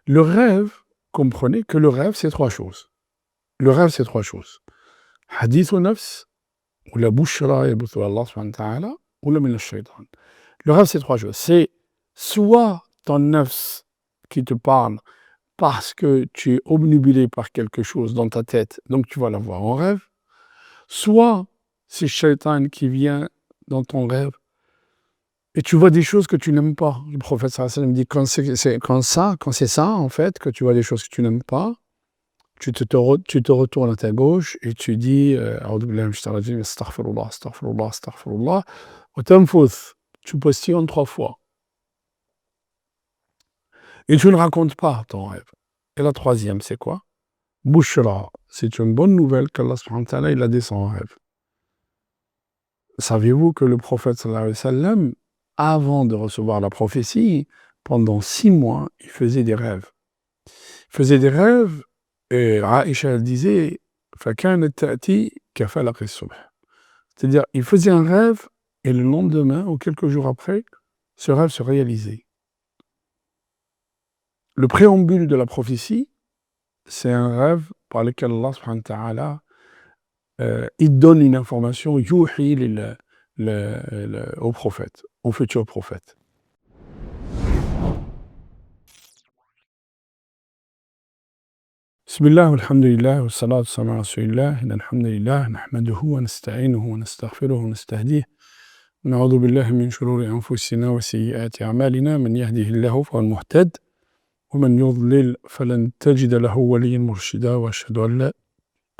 Le rêve, comprenez que le rêve, c'est 3 choses. Le rêve, c'est 3 choses. Hadith nafs, ou la bushra yabuthu Allah subhanahu wa ta'ala, ou la min ash-shaytan. Le rêve, c'est 3 choses. C'est soit ton nafs qui te parle parce que tu es obnubilé par quelque chose dans ta tête, donc tu vas la voir en rêve. Soit c'est shaytan qui vient dans ton rêve et tu vois des choses que tu n'aimes pas. Le prophète sallallahu alayhi wa sallam dit quand c'est ça, en fait, que tu vois des choses que tu n'aimes pas, tu te retournes à ta gauche et tu dis A'udhu billahi minash shaitanir rajim, astaghfirullah, astaghfirullah, astaghfirullah, wa tanfuth. Tu postillonnes 3 fois. Et tu ne racontes pas ton rêve. Et la troisième, c'est quoi? Bushra, c'est une bonne nouvelle qu'Allah subhanahu wa ta'ala, il a descend en rêve. Saviez-vous que le prophète sallallahu alayhi wa sallam, avant de recevoir la prophétie, pendant 6 mois, il faisait des rêves. Il faisait des rêves et Aïcha elle disait فَكَانَتْ تَأْتِي كَفَلَقِ الصُّبْحِ. C'est-à-dire, il faisait un rêve et le lendemain ou quelques jours après, ce rêve se réalisait. Le préambule de la prophétie, c'est un rêve par lequel Allah subhanahu wa ta'ala il donne une information yuhi au prophète, au futur prophète. Bismillah, walhamdulillah, wassalatu wassalamu ala rasulillah, alhamdulillah, nahmaduhu wa nasta'inuhu wa nastaghfiruhu wa nastahdihi. Na'udhu billahi min shururi anfusina wa sayyiati a'malina, man yahdihillahu fahuwal muhtad, wa man yudlil falan tajida lahu waliyyan murshida, wa ashhadu an la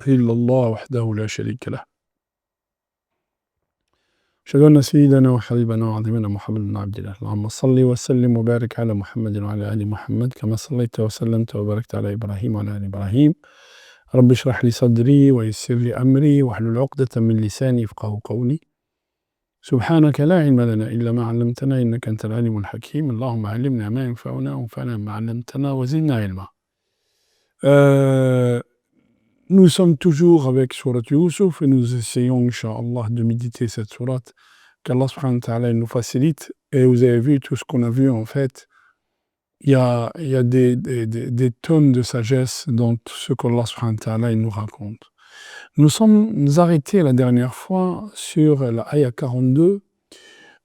ilaha illallah wahdahu la sharika lah. أشهد أن سيدنا وحبيبنا وعظيمنا محمد بن عبد الله اللهم صل وسلم وبارك على محمد وعلى آل محمد كما صليت وسلمت وباركت على إبراهيم وعلى آل إبراهيم رب اشرح لي صدري ويسر لي أمري واحلل عقدة من لساني يفقهوا قولي سبحانك لا علم لنا إلا ما علمتنا إنك أنت العليم الحكيم اللهم علمنا ما ينفعنا وانفعنا ما علمتنا وزدنا علما. Nous sommes toujours avec Surat Yusuf et nous essayons, Inch'Allah, de méditer cette sourate, qu'Allah subhanahu wa ta'ala nous facilite. Et vous avez vu tout ce qu'on a vu, en fait. Il y a des tonnes de sagesse dans ce qu'Allah subhanahu wa ta'ala nous raconte. Nous sommes arrêtés la dernière fois sur l'ayah 42,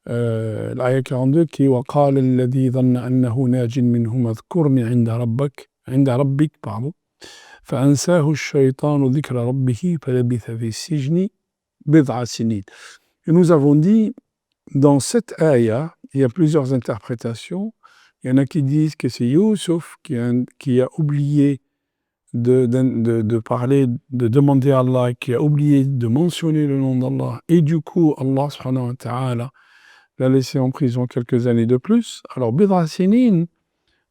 l'ayah 42 qui est وَقَالَ الَّذِي ظَنَّ أَنَّهُ نَاجٍ مِّنْهُمَا اذْكُرْنِي عِنْدَ رَبِّكَ فأنساه الشيطان ذكر ربه فلبث في السجن بضع سنين. Et nous avons dit, dans cette ayah, il y a plusieurs interprétations. Il y en a qui disent que c'est Youssouf qui a oublié de parler, de demander à Allah, qui a oublié de mentionner le nom d'Allah. Et du coup, Allah subhanahu wa ta'ala l'a laissé en prison quelques années de plus. Alors, bid'a sinin,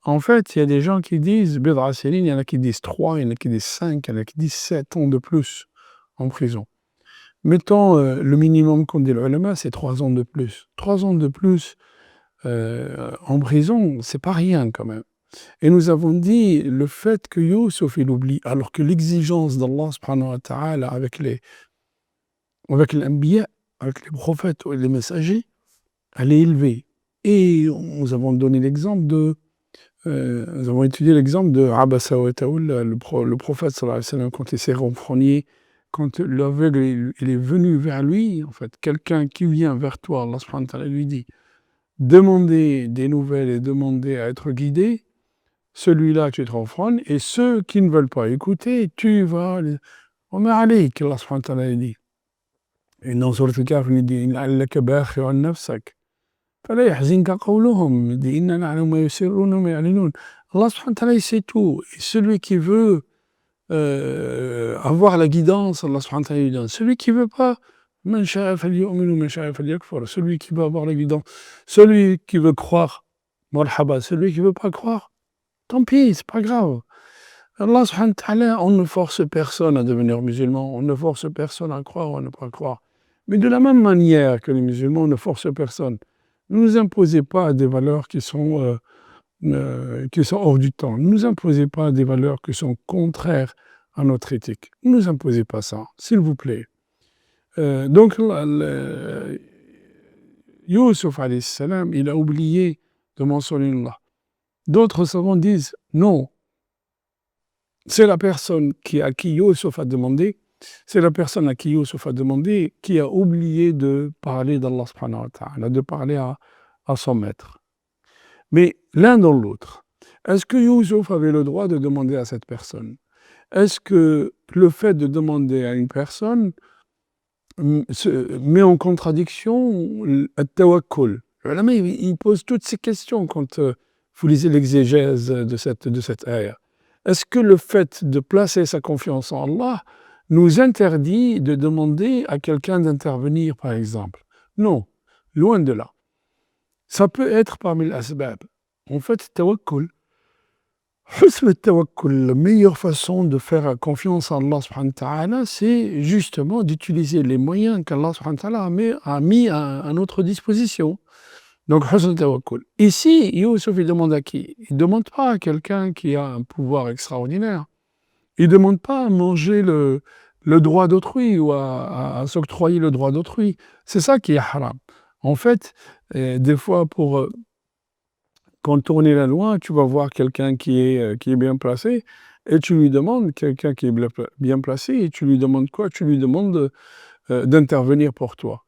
en fait, il y a des gens qui disent, bid'a sinin, il y en a qui disent 3, il y en a qui disent 5, il y en a qui disent 7 ans de plus en prison. Mettons le minimum qu'on dit le ulama, c'est 3 ans de plus. 3 ans de plus en prison, c'est pas rien quand même. Et nous avons dit le fait que Youssouf il oublie, alors que l'exigence d'Allah subhanahu wa ta'ala avec les anbiya, avec les prophètes et les messagers, elle est élevée. Et nous avons donné l'exemple nous avons étudié l'exemple de Abasa wa Tawalla, le prophète sallallahu alayhi wa sallam, quand il s'est renfrogné, quand l'aveugle il est venu vers lui, en fait, quelqu'un qui vient vers toi, Allah subhanahu wa ta'ala lui dit, demandez des nouvelles et demandez à être guidé, celui-là tu te renfrognes, et ceux qui ne veulent pas écouter, tu vas... On m'a allé, qu'Allah subhanahu wa ta'ala dit. Et dans Surat al-Kahf, il dit, لَعَلَّكَ بَاخِعٌ نَفْسَكَ فَلَا يَحْزِنْكَ قَوْلُهُمْ, il dit, إِنَّا نَعْلَمُ مَا يُسِرُّونَ وَمَا يَعْلِنُونَ. Allah subhanahu wa ta'ala, il sait tout. Et celui qui veut avoir la guidance, Allah subhanahu wa ta'ala lui donne. Celui qui ne veut pas, مَنْ شَاءَ فَلْيُؤْمِنْ وَمَنْ شَاءَ فَلْيَكْفُرْ. Celui qui veut avoir la guidance, celui qui veut croire, marhaba, celui qui ne veut pas croire, tant pis, c'est pas grave. Allah subhanahu wa ta'ala, on ne force personne à devenir musulman, on ne force personne à croire ou à ne pas croire. Mais de la même manière que les musulmans ne forcent personne, ne nous imposez pas des valeurs qui sont hors du temps. Ne nous imposez pas des valeurs qui sont contraires à notre éthique. Ne nous imposez pas ça, s'il vous plaît. Donc, Youssouf alayhi salam, il a oublié de mentionner Allah. D'autres savants disent, Non, c'est la personne à qui Youssouf a demandé, qui a oublié de parler d'Allah subhanahu wa ta'ala, de parler à son maître. Mais l'un dans l'autre, est-ce que Youssouf avait le droit de demander à cette personne? Est-ce que le fait de demander à une personne met en contradiction le tawakkul? Les ulama, ils posent toutes ces questions quand vous lisez l'exégèse de cette aya. Est-ce que le fait de placer sa confiance en Allah nous interdit de demander à quelqu'un d'intervenir, par exemple? Non, loin de là. Ça peut être parmi les asbab. En fait, tawakkul, husn al-tawakkul, la meilleure façon de faire confiance à Allah subhanahu wa ta'ala, c'est justement d'utiliser les moyens qu'Allah subhanahu wa ta'ala a mis à notre disposition. Donc, husn al-tawakkul. Ici, Youssouf, il demande à qui? Il ne demande pas à quelqu'un qui a un pouvoir extraordinaire. Il ne demande pas à manger le droit d'autrui ou à s'octroyer le droit d'autrui. C'est ça qui est haram. En fait, des fois, pour contourner la loi, tu vas voir quelqu'un qui est bien placé et tu lui demandes, quelqu'un qui est bien placé, et tu lui demandes quoi? Tu lui demandes d'intervenir pour toi.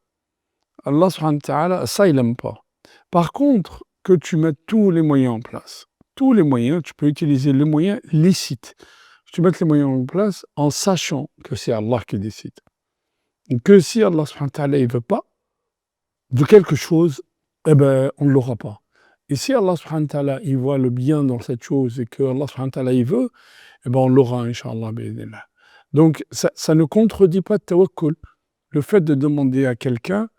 Allah subhanahu wa ta'ala, ça, il n'aime pas. Par contre, que tu mettes tous les moyens en place. Tous les moyens, tu peux utiliser les moyens licites. Tu mets les moyens en place en sachant que c'est Allah qui décide. Et que si Allah subhanahu wa ta'ala ne veut pas de quelque chose, eh ben, on ne l'aura pas. Et si Allah subhanahu wa ta'ala, il voit le bien dans cette chose et que Allah subhanahu wa ta'ala, il veut, eh ben, on l'aura, Inch'Allah. Donc, ça ne contredit pas le tawakkul. Le fait de demander à quelqu'un,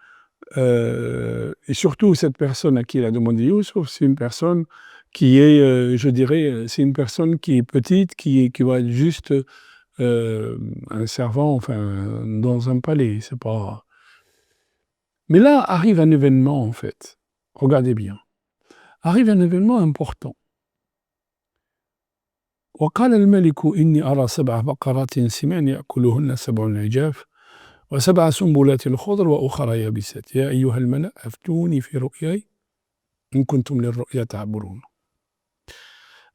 et surtout cette personne à qui il a demandé Youssouf, c'est une personne qui est, je dirais, c'est une personne qui est petite, qui va être juste un servant, enfin, dans un palais. C'est pas... Mais là arrive un événement, en fait. Regardez bien. Arrive un événement important. وقال الملك إني أرى 7 بقرات سمان يأكلهن 7 عجاف و7 سنبلات خضر وأخرى يابسات يا أيها الملأ أفتوني في رؤياي إن كنتم للرؤيا تعبرون.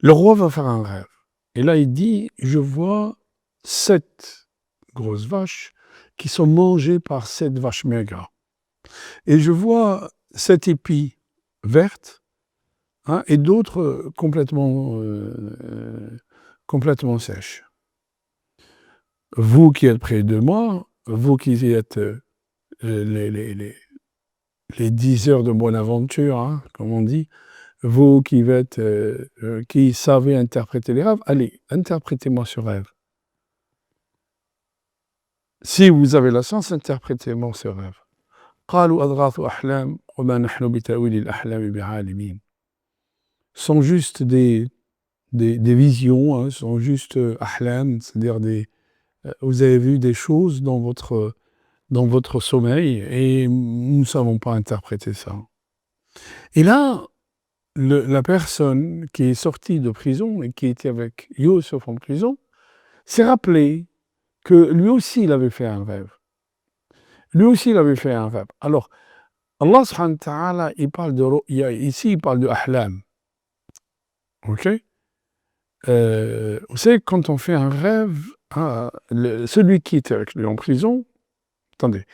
Le roi va faire un rêve. Et là, il dit, je vois 7 grosses vaches qui sont mangées par 7 vaches maigres. Et je vois 7 épis vertes, hein, et d'autres complètement sèches. Vous qui êtes près de moi, vous qui êtes les 10 heures de bonne aventure, hein, comme on dit, vous qui savez interpréter les rêves, allez, interprétez-moi ce rêve. Si vous avez la chance, interprétez-moi ce rêve. قالوا أضغاث أحلام وما نحن بتأويل الأحلام بعالمين. Sont juste des visions, hein, sont juste ahlam, c'est-à-dire vous avez vu des choses dans votre sommeil et nous ne savons pas interpréter ça. Et là, la personne qui est sortie de prison et qui était avec Youssouf en prison s'est rappelé que lui aussi il avait fait un rêve. Alors, Allah subhanahu wa ta'ala, il parle de ru'ya, ici il parle de ahlam. Ok? Vous savez, quand on fait un rêve, hein, celui qui était avec lui en prison, attendez,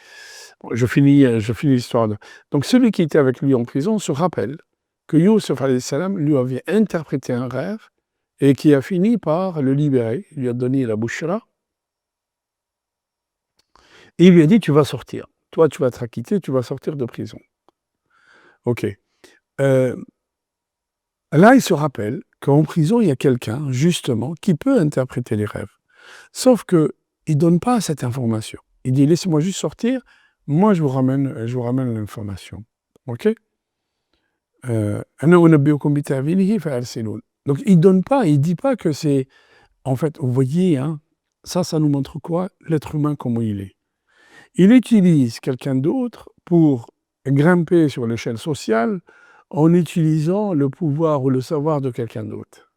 je finis l'histoire. Donc celui qui était avec lui en prison se rappelle que Youssouf alayhi salam lui avait interprété un rêve et qui a fini par le libérer, il lui a donné la bushra, et il lui a dit, tu vas sortir. Toi, tu vas te acquitter, tu vas sortir de prison. Ok. Là, il se rappelle qu'en prison, il y a quelqu'un, justement, qui peut interpréter les rêves. Sauf qu'il ne donne pas cette information. Il dit, laissez-moi juste sortir, moi je vous ramène l'information. Ok? Donc il ne donne pas, il ne dit pas que c'est... En fait, vous voyez, hein, ça nous montre quoi? L'être humain, comment il est. Il utilise quelqu'un d'autre pour grimper sur l'échelle sociale en utilisant le pouvoir ou le savoir de quelqu'un d'autre.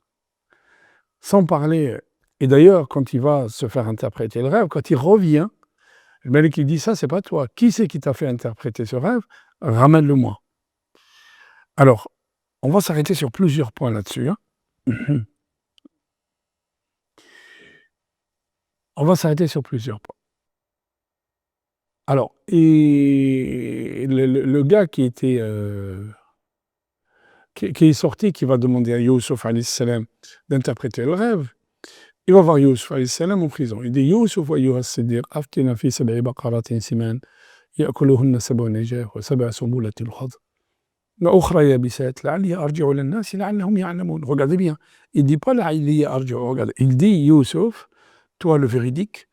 Sans parler... Et d'ailleurs, quand il va se faire interpréter le rêve, quand il revient, le mec qui dit, ça, c'est pas toi. Qui c'est qui t'a fait interpréter ce rêve? Ramène-le-moi. Alors, on va s'arrêter sur plusieurs points là-dessus. Hein. On va s'arrêter sur plusieurs points. Alors, et le gars qui était, qui est sorti, qui va demander à Youssouf alayhi salam d'interpréter le rêve, il va voir Youssouf alayhi salam en prison. Il dit: Youssouf ayyuha as-siddiq, aftina fi sab'i baqaratin siman, ya'kuluhunna sab'un ijaf wa sab'a sunbulatin khudr, wa ukhra yabisat, la'alli arji'u ila an-nas la'allahum ya'lamun. Regardez bien, il dit pas la'alli arji'u, regardez, il dit: Youssouf, toi le véridique,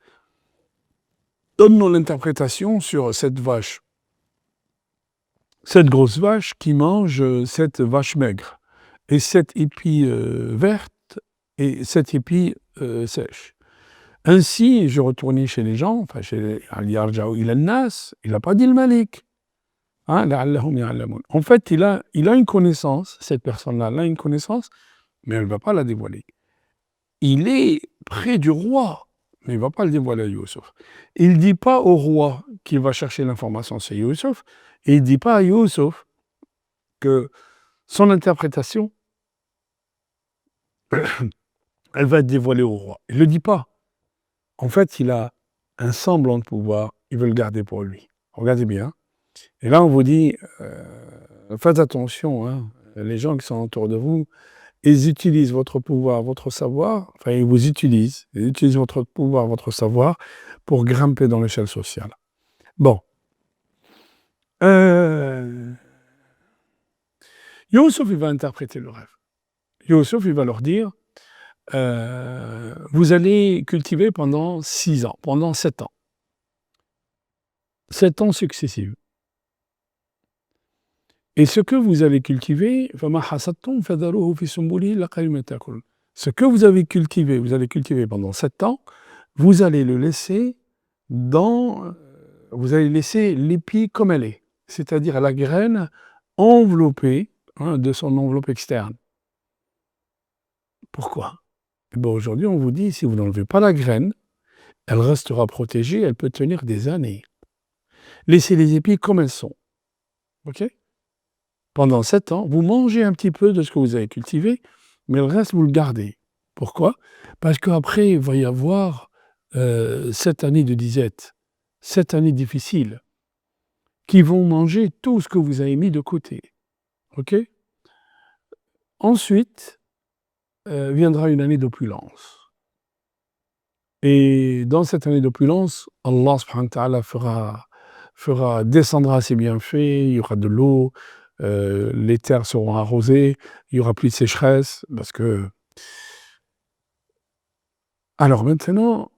donne-nous l'interprétation sur cette vache, cette grosse vache qui mange cette vache maigre, et cette épis verte, et cette épis sèche. Ainsi, je retournais chez les gens, enfin chez Ali Arja'u ila nas, il n'a pas dit le Malik. Hein, la'allahum ya'lamun. En fait, il a une connaissance, cette personne-là, elle a une connaissance, mais elle ne va pas la dévoiler. Il est près du roi, mais il ne va pas le dévoiler à Youssouf. Il ne dit pas au roi qu'il va chercher l'information, c'est Youssouf, et il ne dit pas à Youssouf que son interprétation, elle va être dévoilée au roi. Il ne le dit pas. En fait, il a un semblant de pouvoir, il veut le garder pour lui. Regardez bien. Et là, on vous dit, faites attention, hein, les gens qui sont autour de vous, ils utilisent votre pouvoir, votre savoir, enfin, ils vous utilisent, ils utilisent votre pouvoir, votre savoir, pour grimper dans l'échelle sociale. Bon. Youssouf, il va interpréter le rêve. Youssouf, il va leur dire, vous allez cultiver pendant 6 ans, pendant 7 ans. 7 ans successifs. Et ce que vous allez cultiver, ce que vous avez cultivé, vous allez cultiver pendant 7 ans, vous allez le laisser vous allez laisser l'épi comme elle est, c'est-à-dire la graine enveloppée, hein, de son enveloppe externe. Pourquoi? Aujourd'hui, on vous dit, si vous n'enlevez pas la graine, elle restera protégée, elle peut tenir des années. Laissez les épis comme elles sont. OK? Pendant 7 ans, vous mangez un petit peu de ce que vous avez cultivé, mais le reste, vous le gardez. Pourquoi? Parce qu'après, il va y avoir 7 années de disette, 7 années difficiles, qui vont manger tout ce que vous avez mis de côté. OK? Ensuite, viendra une année d'opulence. Et dans cette année d'opulence, Allah subhanahu wa ta'ala fera descendra ses bienfaits, il y aura de l'eau, les terres seront arrosées, il n'y aura plus de sécheresse, parce que... Alors maintenant,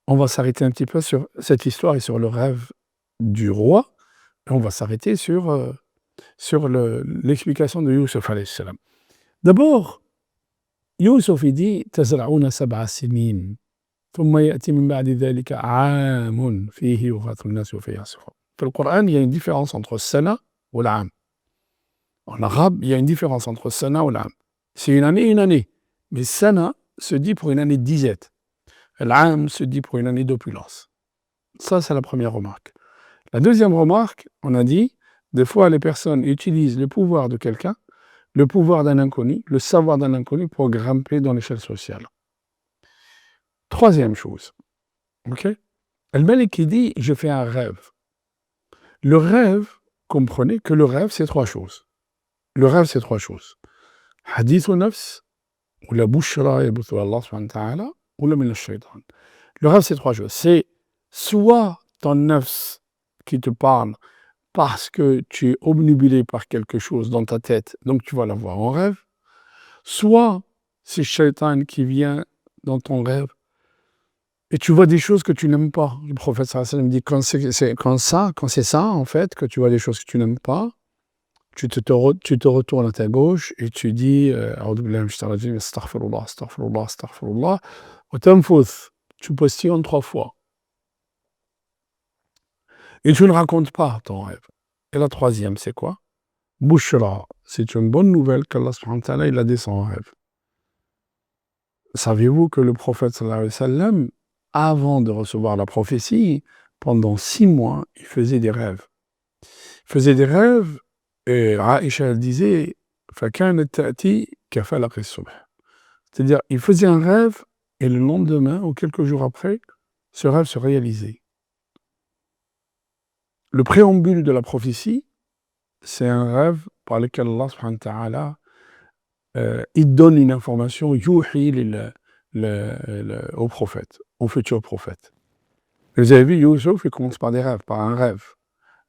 on va s'arrêter un petit peu sur cette histoire et sur le rêve du roi, et on va s'arrêter sur l'explication de Youssouf alayhi salam. D'abord, Youssouf, il dit « Tazra'una sab'a sinin, thumma ya'ti min ba'di dhalika 'amun fihi yughathu an-nas wa fihi ya'sirun ». Dans le Coran, il y a une différence entre sana ou l'am. En arabe, il y a une différence entre sana ou l'am. C'est une année. Mais sana se dit pour une année de disette. L'am se dit pour une année d'opulence. Ça, c'est la première remarque. La deuxième remarque, on a dit, des fois, les personnes utilisent le pouvoir de quelqu'un, le pouvoir d'un inconnu, le savoir d'un inconnu pour grimper dans l'échelle sociale. Troisième chose, ok? El-Malik qui dit, je fais un rêve. Le rêve, comprenez que le rêve, c'est 3 choses. Le rêve, c'est 3 choses. Hadith ou nafs, ou la bushra yabuthu Allah subhanahu wa ta'ala, ou la min al-shaytan. Le rêve, c'est 3 choses. C'est soit ton nafs qui te parle parce que tu es obnubilé par quelque chose dans ta tête, donc tu vas la voir en rêve, soit c'est shaytan qui vient dans ton rêve et tu vois des choses que tu n'aimes pas. Le prophète sallallahu alayhi wa sallam dit quand c'est ça, en fait, que tu vois des choses que tu n'aimes pas, tu te retournes à ta gauche et tu dis astaghfirullah, astaghfirullah, astaghfirullah, wa tanfuth, tu postillonnes 3 fois. Et tu ne racontes pas ton rêve. Et la troisième, c'est quoi? Bushra, c'est une bonne nouvelle qu'Allah subhanahu wa ta'ala il a descendu en rêve. Saviez-vous que le prophète sallallahu alayhi wa sallam, avant de recevoir la prophétie, pendant 6 mois, il faisait des rêves. Il faisait des rêves, et Aïcha elle disait فَكَانَتْ تَأْتِي كَفَلَقِ الصُّبْحِ. C'est-à-dire, il faisait un rêve, et le lendemain, ou quelques jours après, ce rêve se réalisait. Le préambule de la prophétie, c'est un rêve par lequel Allah subhanahu wa ta'ala il donne une information yuhi au prophète, au futur prophète. Vous avez vu, Youssouf, il commence par des rêves, par un rêve.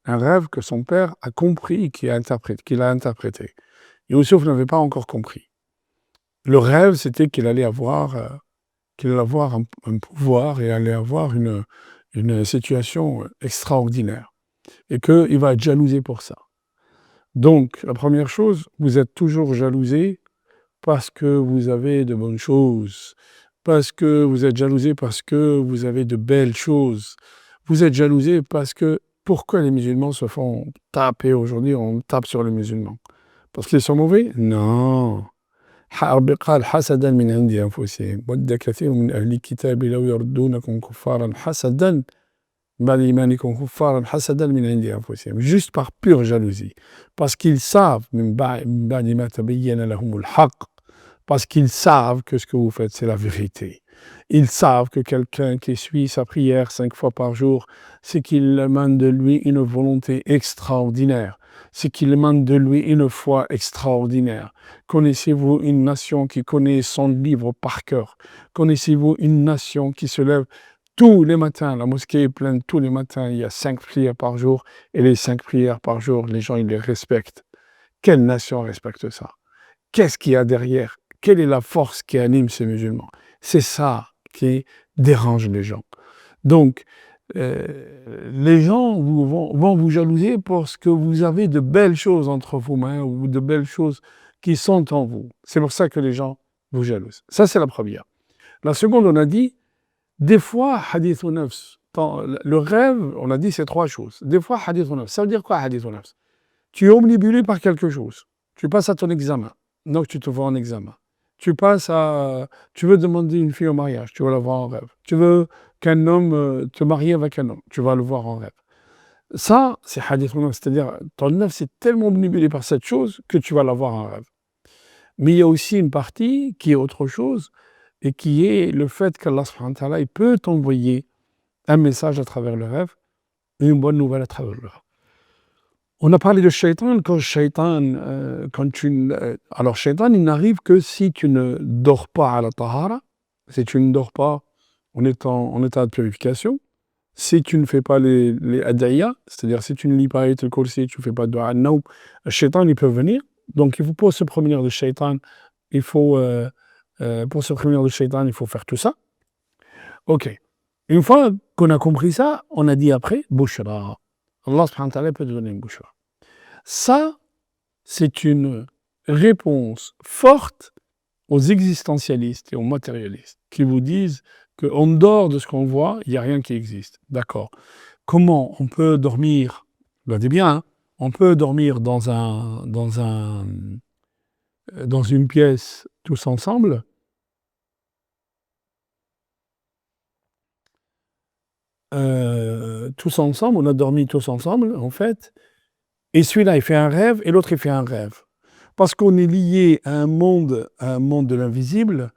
Un rêve que son père a compris et qu'il a interprété. Youssouf n'avait pas encore compris. Le rêve, c'était qu'il allait avoir un pouvoir et allait avoir une situation extraordinaire. Et qu'il va être jalousé pour ça. Donc, la première chose, vous êtes toujours jalousé parce que vous avez de bonnes choses, parce que vous êtes jalousé parce que vous avez de belles choses. Vous êtes jalousé parce que pourquoi les musulmans se font taper aujourd'hui, on tape sur les musulmans? Parce qu'ils sont mauvais? Non. ربي قال حسدا من عند أنفسهم ود كثير من أهل الكتاب لو يردونكم كفارا حسدا بعد إيمانكم كفارا حسدا من عند أنفسهم juste par pure jalousie parce qu'ils savent من بعد ما تبين لهم الحق parce qu'ils savent que ce que vous faites c'est la vérité. Ils savent que quelqu'un qui suit sa prière 5 fois par jour, c'est qu'il émane de lui une volonté extraordinaire. C'est qu'il émane de lui une foi extraordinaire. Connaissez-vous une nation qui connaît son livre par cœur? Connaissez-vous une nation qui se lève tous les matins? La mosquée est pleine tous les matins. Il y a 5 prières par jour. Et les 5 prières par jour, les gens, ils les respectent. Quelle nation respecte ça? Qu'est-ce qu'il y a derrière? Quelle est la force qui anime ces musulmans? C'est ça qui dérange les gens. Donc, les gens vont vous jalouser parce que vous avez de belles choses entre vos mains ou de belles choses qui sont en vous. C'est pour ça que les gens vous jalousent. Ça, c'est la première. La seconde, on a dit, des fois, hadith ou nafs. Le rêve, on a dit, c'est 3 choses. Des fois, hadith ou nafs. Ça veut dire quoi, hadith ou nafs? Tu es omnibulé par quelque chose. Tu passes à ton examen. Donc, tu te vois en examen. Tu veux demander une fille au mariage, tu vas la voir en rêve. Tu veux qu'un homme te marie avec un homme, tu vas le voir en rêve. Ça, c'est hadith ou nafs, c'est-à-dire ton nafs c'est tellement omnibulé par cette chose que tu vas la voir en rêve. Mais il y a aussi une partie qui est autre chose et qui est le fait qu'Allah subhanahu wa ta'ala, il peut t'envoyer un message à travers le rêve et une bonne nouvelle à travers le rêve. On a parlé de shaitan, alors shaitan, il n'arrive que si tu ne dors pas à la tahara, si tu ne dors pas en état de purification, si tu ne fais pas les ad'iyah, c'est-à-dire si tu ne lis pas Ayatul Kursi, tu ne fais pas de dua an-nawm, le shaitan, il peut venir. Donc, il faut pour se prémunir de shaitan, pour se prémunir de shaitan, il faut faire tout ça. Ok. Une fois qu'on a compris ça, on a dit après, bushra. Allah subhanahu wa ta'ala peut te donner une bushra. Ça, c'est une réponse forte aux existentialistes et aux matérialistes qui vous disent qu'en dehors de ce qu'on voit, il n'y a rien qui existe. D'accord. Comment on peut dormir, regardez bien, hein, on peut dormir dans une pièce tous ensemble. On a dormi tous ensemble, en fait, et celui-là, il fait un rêve, et l'autre, il fait un rêve. Parce qu'on est lié à un monde de l'invisible.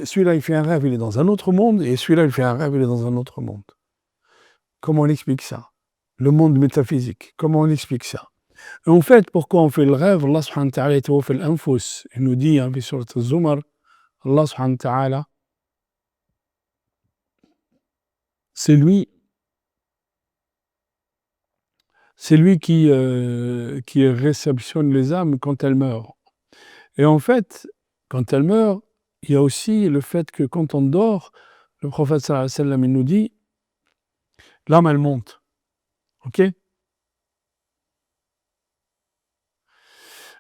Celui-là, il fait un rêve, il est dans un autre monde, et celui-là, il fait un rêve, il est dans un autre monde. Comment on explique ça? Le monde métaphysique, comment on explique ça? Et en fait, pourquoi on fait le rêve? Allah subhanahu wa ta'ala, il nous dit, hein, sur le Zumar, Allah subhanahu wa ta'ala, c'est lui qui réceptionne les âmes quand elles meurent. Et en fait, quand elles meurent, il y a aussi le fait que quand on dort, le prophète sallallahu alayhi wa sallam, il nous dit, l'âme, elle monte. Ok?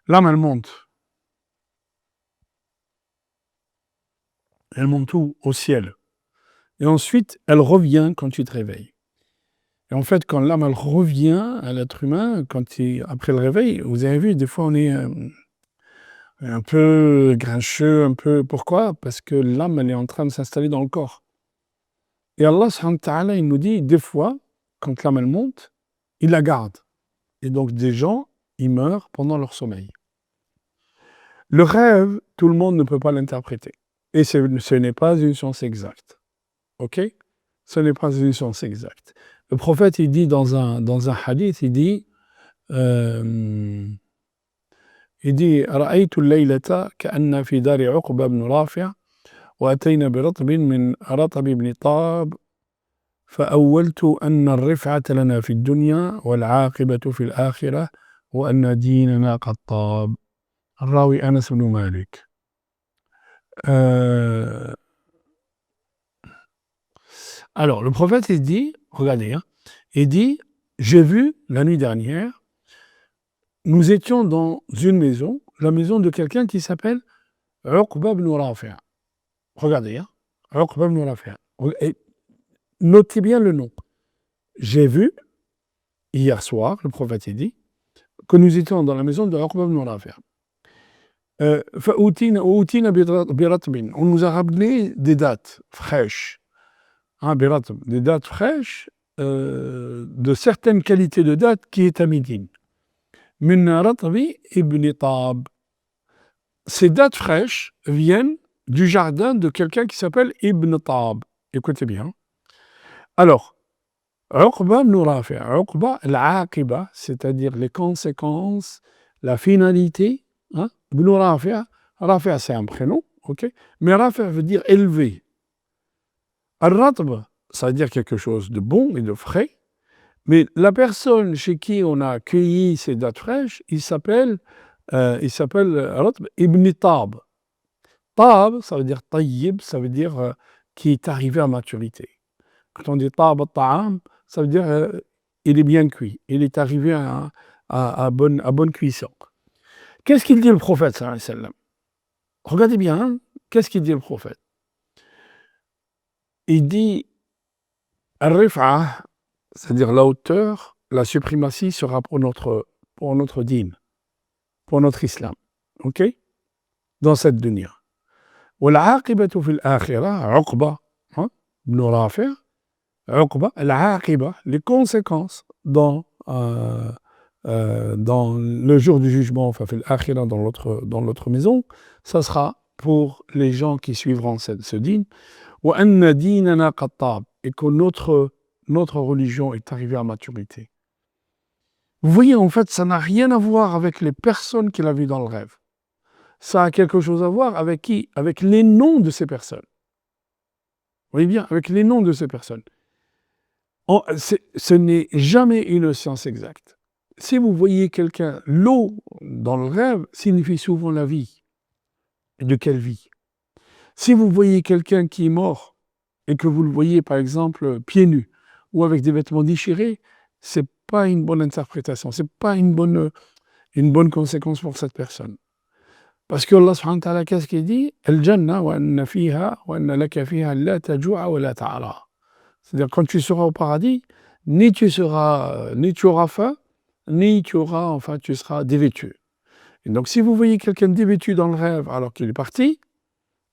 L'âme, elle monte. Elle monte où? Au ciel. Et ensuite, elle revient quand tu te réveilles. Et en fait, quand l'âme, elle revient à l'être humain, après le réveil, vous avez vu, des fois, on est un peu grincheux, un peu... Pourquoi? Parce que l'âme, elle est en train de s'installer dans le corps. Et Allah, subhanahu wa ta'ala, il nous dit, des fois, quand l'âme, elle monte, il la garde. Et donc, des gens, ils meurent pendant leur sommeil. Le rêve, tout le monde ne peut pas l'interpréter. Et ce n'est pas une science exacte. OK? ce n'est pas une science exacte. Le prophète, il dit dans un hadith, il dit رأيت الليلة كأن في دار عقبة بن رافع وأتينا برطب من رطب بن طاب فأولت أن الرفعة لنا في الدنيا والعاقبة في الآخرة وأن ديننا قد طاب. الراوي أنس بن مالك. Alors, le prophète, il dit, regardez, hein, il dit, j'ai vu la nuit dernière, nous étions dans une maison, la maison de quelqu'un qui s'appelle Uqba ibn Rafi'. Regardez, hein, Uqba ibn Rafi'. Et notez bien le nom. J'ai vu, hier soir, le prophète, il dit, que nous étions dans la maison de Uqba ibn Rafi'. فأوتينا برطب. On nous a ramené des dates fraîches. Hein, des dates fraîches, de certaines qualités de dates qui est à Médine. Min ratbi ibn Tab. Ces dates fraîches viennent du jardin de quelqu'un qui s'appelle Ibn Tab. Écoutez bien. Alors, Uqba ibn Rafi', Uqba al-aqiba, c'est-à-dire les conséquences, la finalité, hein, ibn Rafi', Rafi' c'est un prénom, ok, mais Rafi' veut dire élevé. Al-ratb, ça veut dire quelque chose de bon et de frais, mais la personne chez qui on a cueilli ces dates fraîches, il s'appelle Ratb ibn Tab. Tab, ça veut dire tayyib, ça veut dire qui est arrivé à maturité. Quand on dit tab al-ta'am, ça veut dire il est bien cuit, il est arrivé à bonne cuisson. Qu'est-ce qu'il dit le prophète sallallahu alayhi wa sallam? Regardez bien, hein, qu'est-ce qu'il dit le prophète? Il dit al-rif'a, c'est-à-dire la hauteur, la suprématie sera pour notre dîn, pour notre islam, ok, dans cette dunya. Wal-aqibatu fil akhirah, Uqba, ibn Rafi', Uqba, al-aqiba, les conséquences dans le jour du jugement, enfin fil akhirah, dans l'autre maison, ça sera pour les gens qui suivront ce dîn. Wa anna dinana qad tab, et que notre religion est arrivée à maturité. Vous voyez, en fait, ça n'a rien à voir avec les personnes qu'il a vues dans le rêve. Ça a quelque chose à voir avec qui? Avec les noms de ces personnes. Vous voyez bien, avec les noms de ces personnes. Ce n'est jamais une science exacte. Si vous voyez quelqu'un, l'eau dans le rêve signifie souvent la vie. Et de quelle vie? Si vous voyez quelqu'un qui est mort et que vous le voyez, par exemple, pieds nus ou avec des vêtements déchirés, c'est pas une bonne interprétation, c'est pas une bonne conséquence pour cette personne. Parce que Allah subhanahu wa ta'ala, qu'est-ce qu'il dit? Al-Jannah wa anna fiha wa anna laka fiha la tajua wa la ta'ara. C'est-à-dire, quand tu seras au paradis, ni tu auras faim, ni tu seras dévêtu. Et donc, si vous voyez quelqu'un dévêtu dans le rêve alors qu'il est parti,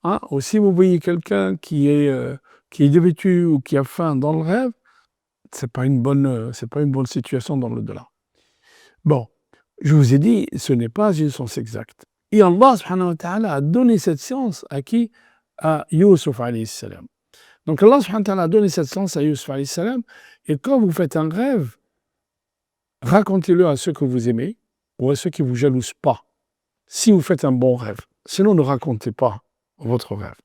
hein, ou si vous voyez quelqu'un qui est dévêtu ou qui a faim dans le rêve, c'est pas une bonne situation dans l'au-delà. Bon, je vous ai dit, ce n'est pas une science exacte. Et Allah subhanahu wa ta'ala a donné cette science à qui? À Yusuf alayhi salam. Donc Allah subhanahu wa ta'ala a donné cette science à Yusuf alayhi salam, et quand vous faites un rêve, racontez-le à ceux que vous aimez ou à ceux qui ne vous jalousent pas, si vous faites un bon rêve. Sinon, ne racontez pas votre rêve.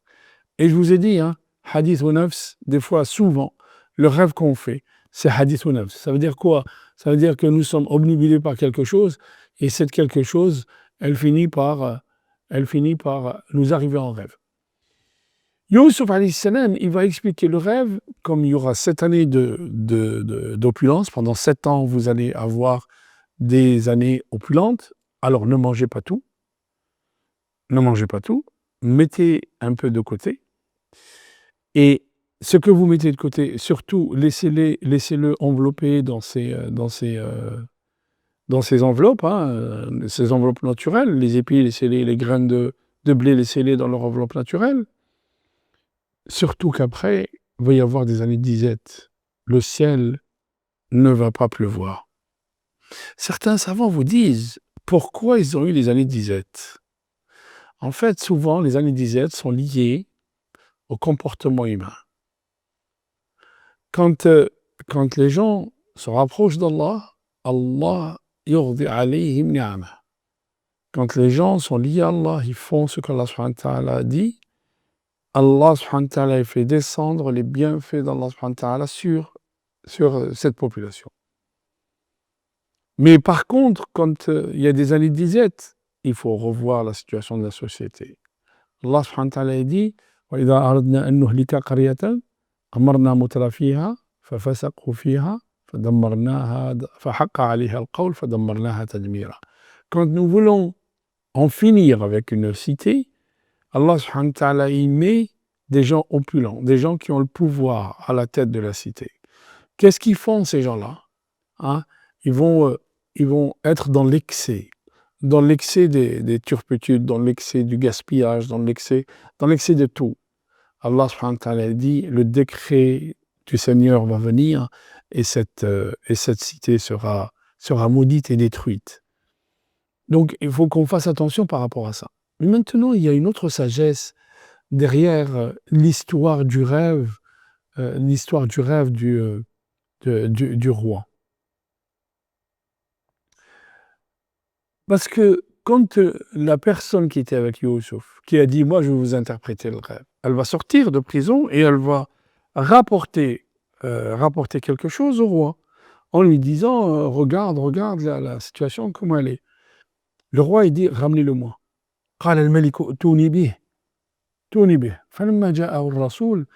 Et je vous ai dit, hein, hadith ou nafs, des fois, souvent, le rêve qu'on fait, c'est hadith ou nafs. Ça veut dire quoi? Ça veut dire que nous sommes obnubilés par quelque chose, et cette quelque chose, elle finit par nous arriver en rêve. Yusuf alayhi salam, il va expliquer le rêve, comme il y aura 7 années d'opulence, pendant 7 ans, vous allez avoir des années opulentes, alors ne mangez pas tout, mettez un peu de côté, et ce que vous mettez de côté, surtout, laissez-le envelopper dans ces enveloppes, hein, ces enveloppes naturelles, les épis, laissez-les, les graines de blé, laissez-les dans leur enveloppe naturelle. Surtout qu'après, il va y avoir des années de disette. Le ciel ne va pas pleuvoir. Certains savants vous disent pourquoi ils ont eu les années de disette. En fait, souvent, les années de disette sont liées au comportement humain. Quand, quand les gens se rapprochent d'Allah, Allah yurdi alayhim ni'amah. Quand les gens sont liés à Allah, ils font ce qu'Allah subhanahu wa ta'ala a dit, Allah subhanahu wa ta'ala fait descendre les bienfaits d'Allah subhanahu wa ta'ala sur cette population. Mais par contre, quand il y a des années de disette, il faut revoir la situation de la société. Allah subhanahu wa ta'ala dit وَإِذَا أَرَدْنَا أَن نُهْلِكَ قَرْيَةً أَمَرْنَا مُتْرَ فِيهَا فَفَسَقُوا فِيهَا فَدَمَّرْنَاهَا فَحَقَّ عَلَيْهَا الْقَوْلُ فَدَمَّرْنَاهَا تَدْمِيرًا. Quand nous voulons en finir avec une cité, Allah subhanahu wa ta'ala y met des gens opulents, des gens qui ont le pouvoir à la tête de la cité. Qu'est-ce qu'ils font ces gens-là? Hein? Ils vont être dans l'excès des turpitudes, dans l'excès du gaspillage, dans l'excès de tout. Allah subhanahu wa ta'ala dit, le décret du Seigneur va venir et cette cité sera maudite et détruite. Donc il faut qu'on fasse attention par rapport à ça. Mais maintenant, il y a une autre sagesse derrière l'histoire du rêve du roi. Parce que quand la personne qui était avec Youssouf, qui a dit « moi je vais vous interpréter le rêve », elle va sortir de prison et elle va rapporter quelque chose au roi, en lui disant « regarde la situation, comment elle est ». Le roi il dit « ramenez-le-moi ». قال الملك ائتوني به فلما جاءه الرسول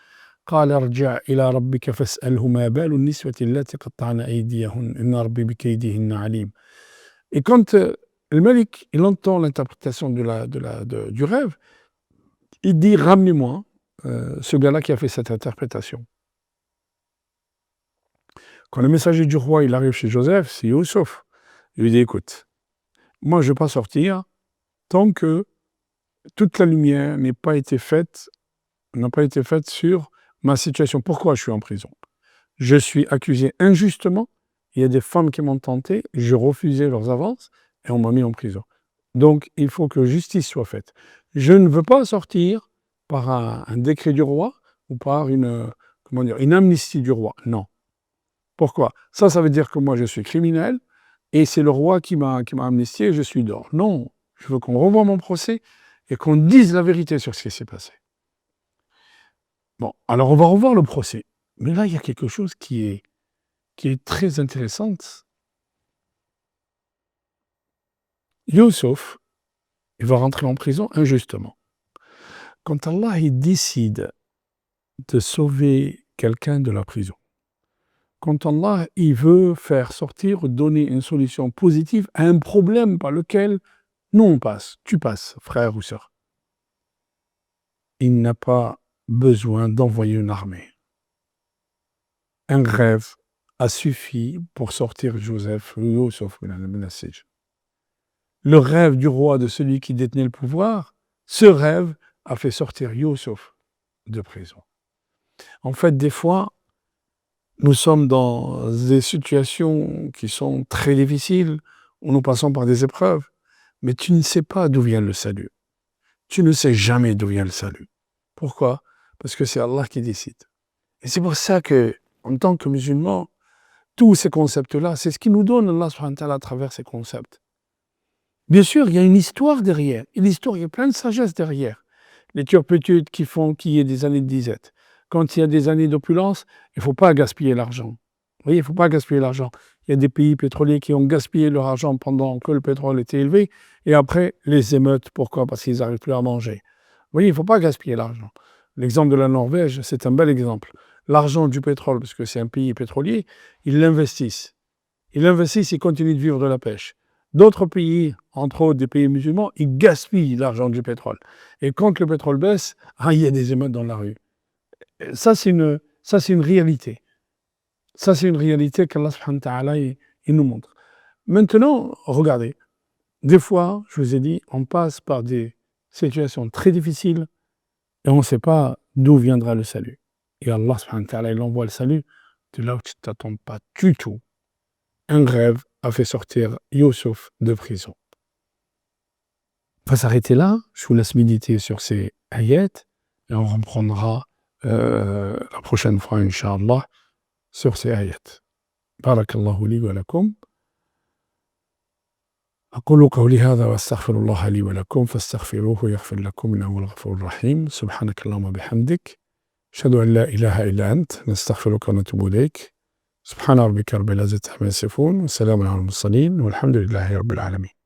قال ارجع إلى ربك فاسأله ما بال النسوة اللاتي قطعن أيديهن إن ربي بكيدهن عليم. Et quand le Malik il entend l'interprétation du rêve, il dit ramenez-moi ce gars-là qui a fait cette interprétation. Quand le messager du roi il arrive chez Joseph, c'est Youssouf. Il lui dit écoute, moi je ne vais pas sortir tant que toute la lumière n'a pas été faite sur ma situation. Pourquoi je suis en prison? Je suis accusé injustement, il y a des femmes qui m'ont tenté, j'ai refusé leurs avances et on m'a mis en prison. Donc il faut que justice soit faite. Je ne veux pas sortir par un décret du roi ou par une amnistie du roi. Non. Pourquoi? Ça veut dire que moi je suis criminel et c'est le roi qui m'a amnistié et je suis dehors. Non, je veux qu'on revoie mon procès et qu'on dise la vérité sur ce qui s'est passé. Bon, alors on va revoir le procès. Mais là, il y a quelque chose qui est très intéressant. Youssouf, il va rentrer en prison injustement. Quand Allah il décide de sauver quelqu'un de la prison, quand Allah il veut faire sortir, donner une solution positive à un problème par lequel nous on passe, tu passes, frère ou sœur, il n'a pas besoin d'envoyer une armée. Un rêve a suffi pour sortir Youssouf de la Ménacège. Le rêve du roi, de celui qui détenait le pouvoir, ce rêve a fait sortir Youssouf de prison. En fait, des fois, nous sommes dans des situations qui sont très difficiles, où nous passons par des épreuves, mais tu ne sais pas d'où vient le salut. Tu ne sais jamais d'où vient le salut. Pourquoi? Parce que c'est Allah qui décide. Et c'est pour ça que, en tant que musulmans, tous ces concepts-là, c'est ce qui nous donne Allah subhanahu wa ta'ala à travers ces concepts. Bien sûr, il y a une histoire derrière. Il y a plein de sagesse derrière. Les turpitudes qui font qu'il y ait des années de disette. Quand il y a des années d'opulence, il ne faut pas gaspiller l'argent. Vous voyez, il ne faut pas gaspiller l'argent. Il y a des pays pétroliers qui ont gaspillé leur argent pendant que le pétrole était élevé, et après, les émeutes. Pourquoi? Parce qu'ils n'arrivent plus à manger. Vous voyez, il ne faut pas gaspiller l'argent. L'exemple de la Norvège, c'est un bel exemple. L'argent du pétrole, parce que c'est un pays pétrolier, ils l'investissent. Ils continuent de vivre de la pêche. D'autres pays, entre autres des pays musulmans, ils gaspillent l'argent du pétrole. Et quand le pétrole baisse, il y a des émeutes dans la rue. Ça, c'est une réalité. Ça, c'est une réalité qu'Allah subhanahu wa ta'ala il nous montre. Maintenant, regardez. Des fois, je vous ai dit, on passe par des situations très difficiles et on ne sait pas d'où viendra le salut. Et Allah subhanahu wa ta'ala, il envoie le salut de là où tu ne t'attends pas du tout. Un rêve a fait sortir Youssouf de prison. On va s'arrêter là. Je vous laisse méditer sur ces ayats et on reprendra la prochaine fois, Inch'Allah. sur ces ayats. بارك الله لي ولكم. أقول قولي هذا وأستغفر الله لي ولكم فاستغفروه يغفر لكم إنه هو الغفور الرحيم. سبحانك اللهم وبحمدك أشهد أن لا إله إلا أنت نستغفرك ونتوب إليك. سبحان ربك رب العزة عما يصفون وسلام على المرسلين والحمد لله رب العالمين.